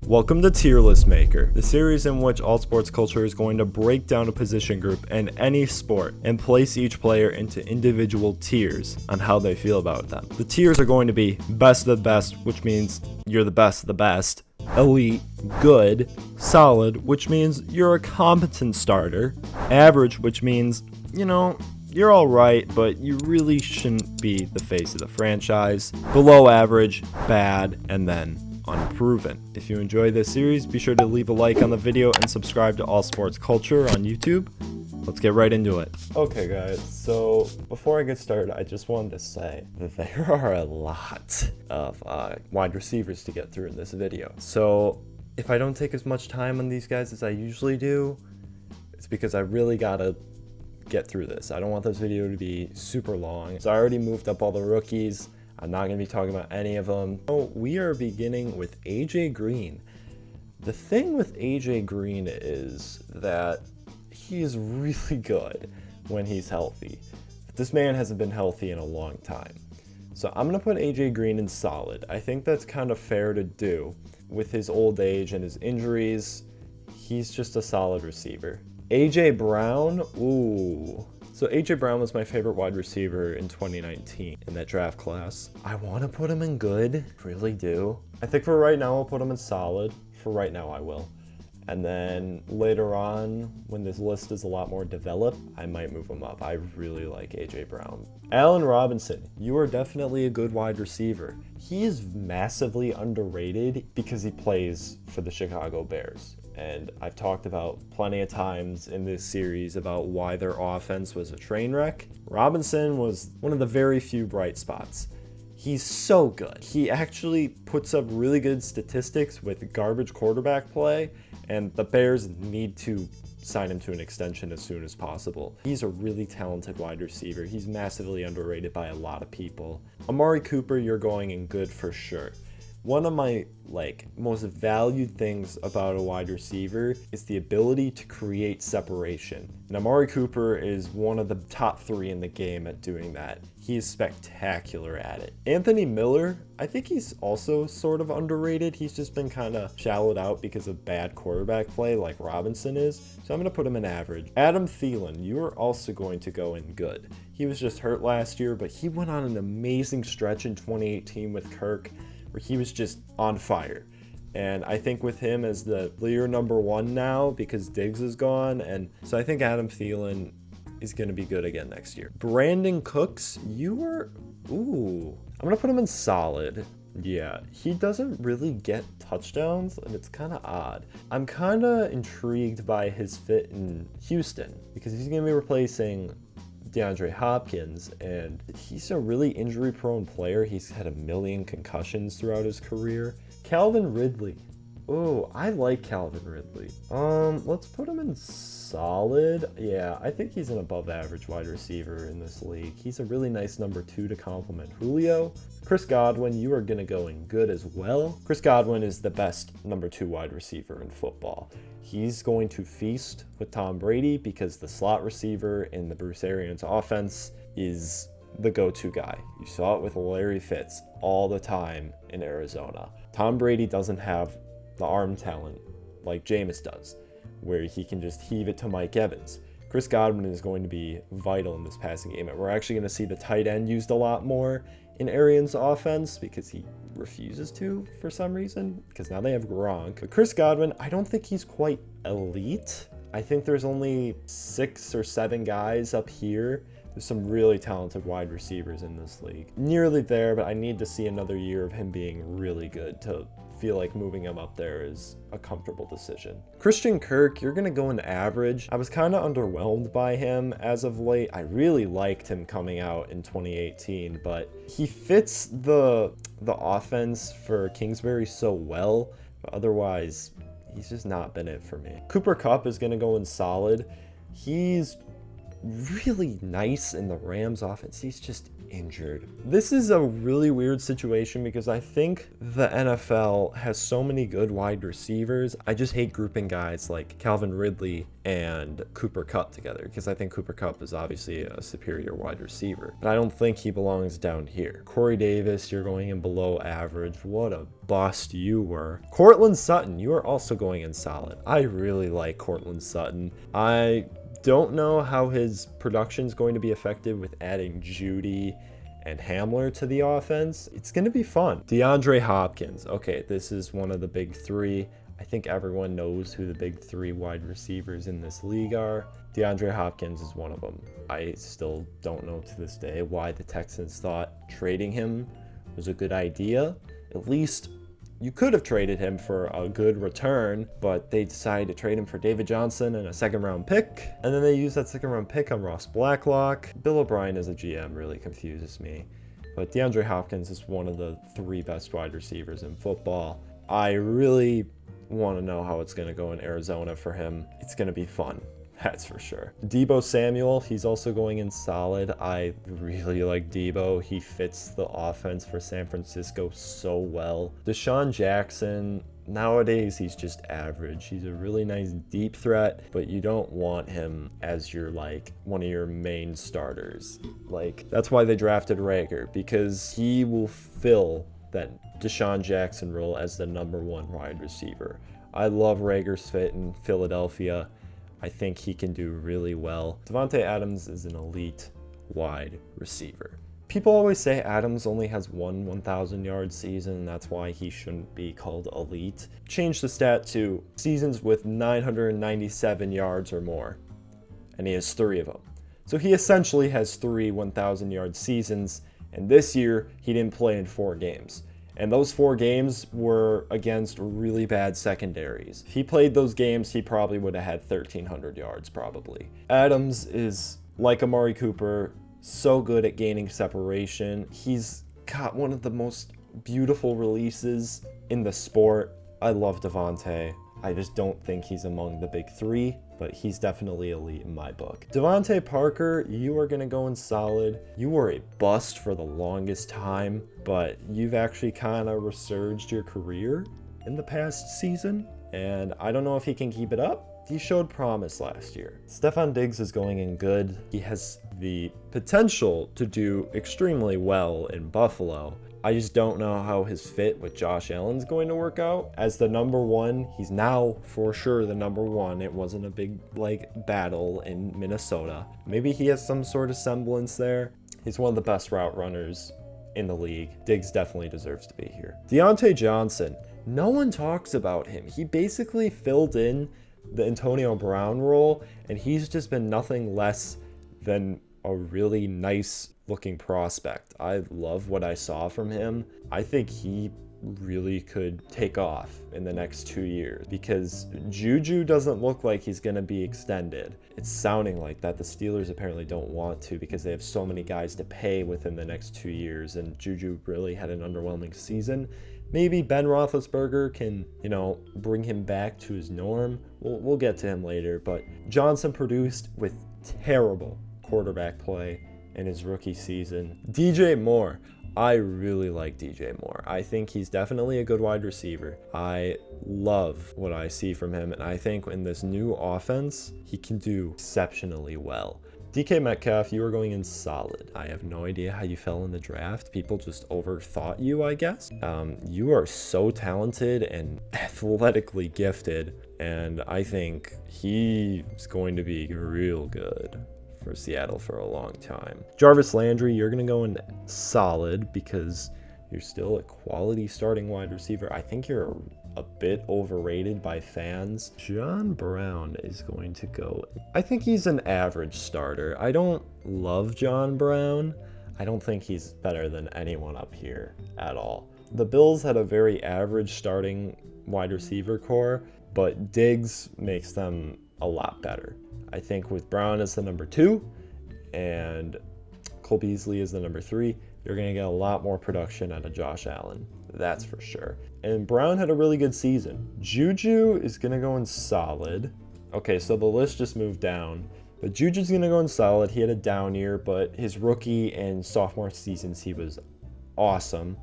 Welcome to Tier List Maker, the series in which all sports culture is going to break down a position group in any sport and place each player into individual tiers on how they feel about them. The tiers are going to be best of the best, which means you're the best of the best, elite, good, solid, which means you're a competent starter, average, which means, you're alright, but you really shouldn't be the face of the franchise, below average, bad, and then unproven. If you enjoy this series, be sure to leave a like on the video and subscribe to All Sports Culture on YouTube. Let's get right into it. Okay guys, so before I get started, I just wanted to say that there are a lot of wide receivers to get through in this video. So if I don't take as much time on these guys as I usually do, it's because I really gotta get through this. I don't want this video to be super long. So I already moved up all the rookies. I'm not going to be talking about any of them. So we are beginning with AJ Green. The thing with AJ Green is that he is really good when he's healthy. But this man hasn't been healthy in a long time. So I'm going to put AJ Green in solid. I think that's kind of fair to do. With his old age and his injuries, he's just a solid receiver. AJ Brown, ooh. So AJ Brown was my favorite wide receiver in 2019 in that draft class. I want to put him in good, really do. I think for right now I'll put him in solid. For right now I will. And then later on, when this list is a lot more developed, I might move him up. I really like AJ Brown. Allen Robinson, you are definitely a good wide receiver. He is massively underrated because he plays for the Chicago Bears. And I've talked about plenty of times in this series about why their offense was a train wreck. Robinson was one of the very few bright spots. He's so good. He actually puts up really good statistics with garbage quarterback play, and the Bears need to sign him to an extension as soon as possible. He's a really talented wide receiver. He's massively underrated by a lot of people. Amari Cooper, you're going in good for sure. One of my most valued things about a wide receiver is the ability to create separation. And Amari Cooper is one of the top 3 in the game at doing that. He is spectacular at it. Anthony Miller, I think he's also sort of underrated. He's just been kind of shallowed out because of bad quarterback play like Robinson is. So I'm going to put him in average. Adam Thielen, you are also going to go in good. He was just hurt last year, but he went on an amazing stretch in 2018 with Kirk, where he was just on fire. And I think with him as the clear number 1 now, because Diggs is gone, and so I think Adam Thielen is going to be good again next year. Brandon Cooks, I'm going to put him in solid. Yeah, he doesn't really get touchdowns, and it's kind of odd. I'm kind of intrigued by his fit in Houston, because he's going to be replacing DeAndre Hopkins, and he's a really injury-prone player. He's had a million concussions throughout his career. Calvin Ridley. Oh, I like Calvin Ridley. Let's put him in solid. Yeah, I think he's an above-average wide receiver in this league. He's a really nice number 2 to complement Julio. Chris Godwin, you are going to go in good as well. Chris Godwin is the best number 2 wide receiver in football. He's going to feast with Tom Brady because the slot receiver in the Bruce Arians offense is the go-to guy. You saw it with Larry Fitz all the time in Arizona. Tom Brady doesn't have the arm talent like Jameis does, where he can just heave it to Mike Evans. Chris Godwin is going to be vital in this passing game, and we're actually going to see the tight end used a lot more in Arians' offense because he refuses to for some reason, because now they have Gronk. But Chris Godwin, I don't think he's quite elite. I think there's only 6 or 7 guys up here. There's some really talented wide receivers in this league. Nearly there, but I need to see another year of him being really good to feel like moving him up there is a comfortable decision. Christian Kirk, you're gonna go in average. I was kind of underwhelmed by him as of late. I really liked him coming out in 2018, but he fits the offense for Kingsbury so well, but otherwise he's just not been it for me. Cooper Kupp is gonna go in solid. He's really nice in the Rams offense. He's just injured. This is a really weird situation because I think the NFL has so many good wide receivers. I just hate grouping guys like Calvin Ridley and Cooper Kupp together because I think Cooper Kupp is obviously a superior wide receiver, but I don't think he belongs down here. Corey Davis, you're going in below average. What a bust you were. Courtland Sutton, you are also going in solid. I really like Courtland Sutton. I don't know how his production is going to be affected with adding Judy and Hamler to the offense. It's going to be fun. DeAndre Hopkins. Okay, this is one of the big three. I think everyone knows who the big three wide receivers in this league are. DeAndre Hopkins is one of them. I still don't know to this day why the Texans thought trading him was a good idea. At least you could have traded him for a good return, but they decided to trade him for David Johnson and a second-round pick. And then they used that second-round pick on Ross Blacklock. Bill O'Brien as a GM really confuses me. But DeAndre Hopkins is one of the three best wide receivers in football. I really want to know how it's going to go in Arizona for him. It's going to be fun. That's for sure. Deebo Samuel, he's also going in solid. I really like Deebo. He fits the offense for San Francisco so well. Deshaun Jackson, nowadays he's just average. He's a really nice deep threat, but you don't want him as your one of your main starters. That's why they drafted Rager, because he will fill that Deshaun Jackson role as the number one wide receiver. I love Rager's fit in Philadelphia. I think he can do really well. Davante Adams is an elite wide receiver. People always say Adams only has one 1,000-yard season, and that's why he shouldn't be called elite. Change the stat to seasons with 997 yards or more, and he has 3 of them. So he essentially has 3 1,000-yard seasons, and this year he didn't play in 4 games. And those 4 games were against really bad secondaries. If he played those games, he probably would have had 1,300 yards probably. Adams is like Amari Cooper, so good at gaining separation. He's got one of the most beautiful releases in the sport. I love Davante. I just don't think he's among the big 3, but he's definitely elite in my book. Devontae Parker, you are going to go in solid. You were a bust for the longest time, but you've actually kind of resurged your career in the past season, and I don't know if he can keep it up. He showed promise last year. Stefon Diggs is going in good. He has the potential to do extremely well in Buffalo. I just don't know how his fit with Josh Allen's going to work out. As the number 1, he's now for sure the number 1. It wasn't a big battle in Minnesota. Maybe he has some sort of semblance there. He's one of the best route runners in the league. Diggs definitely deserves to be here. Deontay Johnson, no one talks about him. He basically filled in the Antonio Brown role, and he's just been nothing less than a really nice looking prospect. I love what I saw from him. I think he really could take off in the next 2 years because Juju doesn't look like he's going to be extended. It's sounding like that. The Steelers apparently don't want to because they have so many guys to pay within the next 2 years, and Juju really had an underwhelming season. Maybe Ben Roethlisberger can, bring him back to his norm. We'll get to him later, but Johnson produced with terrible quarterback play in his rookie season. DJ Moore. I really like DJ Moore. I think he's definitely a good wide receiver. I love what I see from him, and I think in this new offense, he can do exceptionally well. DK Metcalf, you are going in solid. I have no idea how you fell in the draft. People just overthought you, I guess. You are so talented and athletically gifted, and I think he's going to be real good for Seattle for a long time. Jarvis Landry, you're going to go in solid because you're still a quality starting wide receiver. I think you're a bit overrated by fans. John Brown is going to go. I think he's an average starter. I don't love John Brown. I don't think he's better than anyone up here at all. The Bills had a very average starting wide receiver core, but Diggs makes them a lot better. I think with Brown as the number 2 and Cole Beasley as the number 3, you're going to get a lot more production out of Josh Allen. That's for sure. And Brown had a really good season. Juju is going to go in solid. Okay, so the list just moved down. But Juju's going to go in solid. He had a down year, but his rookie and sophomore seasons, he was awesome.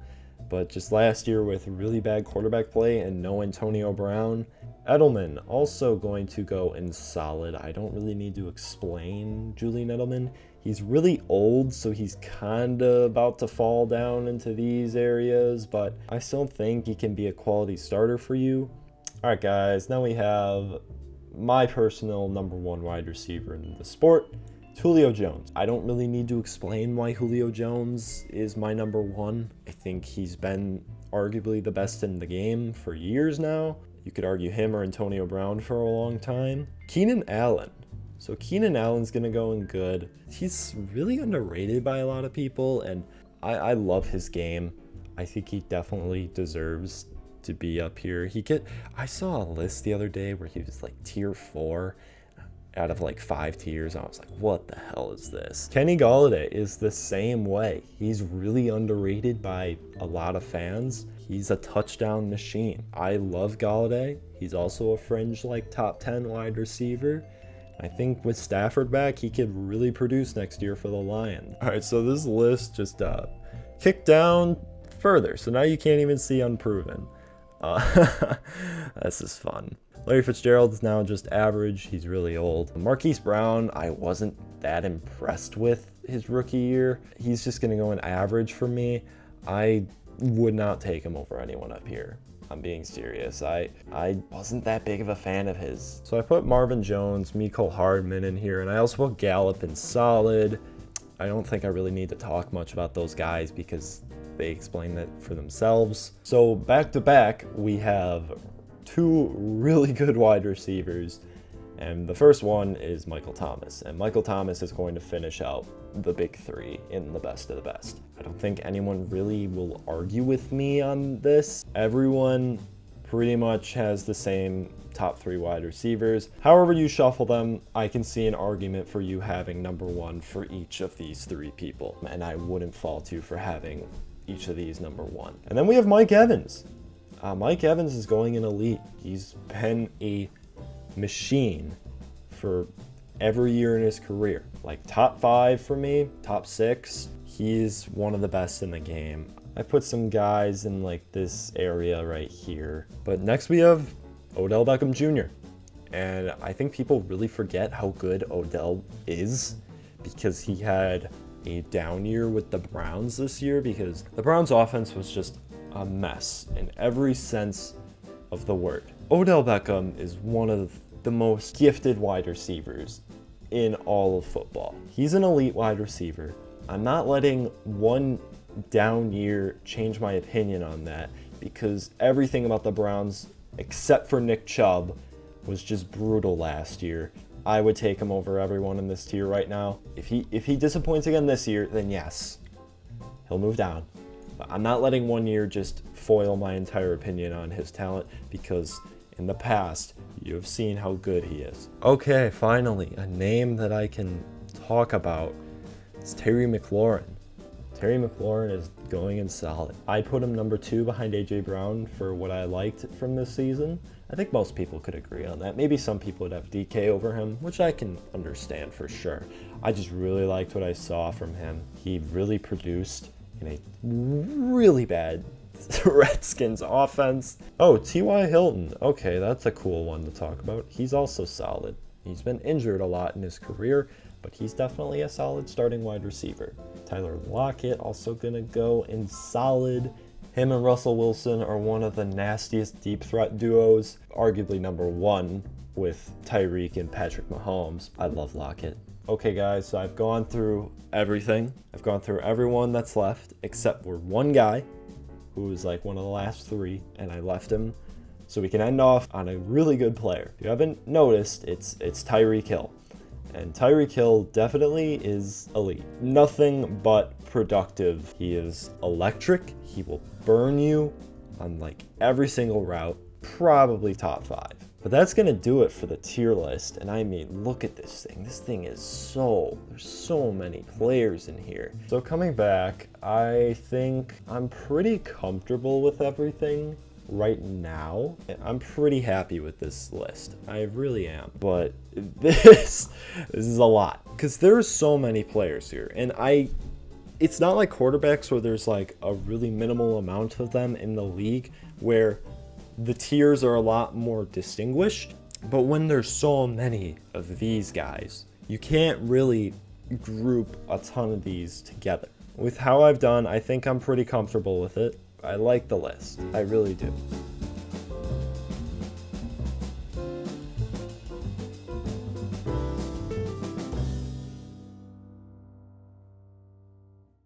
But just last year with really bad quarterback play and no Antonio Brown. Edelman also going to go in solid. I don't really need to explain Julian Edelman. He's really old, so he's kind of about to fall down into these areas, but I still think he can be a quality starter for you. All right, guys, now we have my personal number one wide receiver in the sport, Julio Jones. I don't really need to explain why Julio Jones is my number one. I think he's been arguably the best in the game for years now. You could argue him or Antonio Brown for a long time. Keenan Allen. So Keenan Allen's going to go in good. He's really underrated by a lot of people, and I love his game. I think he definitely deserves to be up here. I saw a list the other day where he was like tier 4 out of like 5 tiers. I was like, what the hell is this? Kenny Golladay is the same way. He's really underrated by a lot of fans. He's a touchdown machine. I love Golladay. He's also a fringe like top 10 wide receiver. I think with Stafford back, he could really produce next year for the Lions. All right, so this list just kicked down further. So now you can't even see unproven. This is fun. Larry Fitzgerald is now just average. He's really old. Marquise Brown, I wasn't that impressed with his rookie year. He's just going to go in average for me. I would not take him over anyone up here. I'm being serious. I wasn't that big of a fan of his. So I put Marvin Jones, Mecole Hardman in here, and I also put Gallup in solid. I don't think I really need to talk much about those guys because they explain that for themselves. So back to back, we have 2 really good wide receivers. And the first one is Michael Thomas. And Michael Thomas is going to finish out the big 3 in the best of the best. I don't think anyone really will argue with me on this. Everyone pretty much has the same top 3 wide receivers. However you shuffle them, I can see an argument for you having number 1 for each of these 3 people. And I wouldn't fault you for having each of these number 1. And then we have Mike Evans. Mike Evans is going in elite. He's been a machine for every year in his career. Like top 5 for me, top 6. He's one of the best in the game. I put some guys in like this area right here. But next we have Odell Beckham Jr. And I think people really forget how good Odell is because he had a down year with the Browns this year because the Browns offense was just a mess in every sense of the word. Odell Beckham is one of the most gifted wide receivers in all of football. He's an elite wide receiver. I'm not letting one down year change my opinion on that because everything about the Browns, except for Nick Chubb, was just brutal last year. I would take him over everyone in this tier right now. If he disappoints again this year, then yes, he'll move down. But I'm not letting one year just foil my entire opinion on his talent because in the past, you have seen how good he is. Okay, finally, a name that I can talk about is Terry McLaurin. Terry McLaurin is going in solid. I put him number 2 behind A.J. Brown for what I liked from this season. I think most people could agree on that. Maybe some people would have DK over him, which I can understand for sure. I just really liked what I saw from him. He really produced in a really bad Redskins offense. Oh, T.Y. Hilton. Okay, that's a cool one to talk about. He's also solid. He's been injured a lot in his career, but he's definitely a solid starting wide receiver. Tyler Lockett also gonna go in solid. Him and Russell Wilson are one of the nastiest deep threat duos, arguably number 1 with Tyreek and Patrick Mahomes. I love Lockett. Okay guys, so I've gone through everything. I've gone through everyone that's left except for one guy who was like one of the last 3, and I left him so we can end off on a really good player. If you haven't noticed, it's Tyreek Hill. And Tyreek Hill definitely is elite. Nothing but productive. He is electric. He will burn you on like every single route, probably top 5. But that's gonna do it for the tier list. And I mean, look at this thing. This thing is there's so many players in here. So coming back, I think I'm pretty comfortable with everything. right now, I'm pretty happy with this list. I really am. But this is a lot because there's so many players here, and it's not like quarterbacks where there's like a really minimal amount of them in the league where the tiers are a lot more distinguished. But when there's so many of these guys, you can't really group a ton of these together. With how I've done, I think I'm pretty comfortable with it. I like the list. I really do.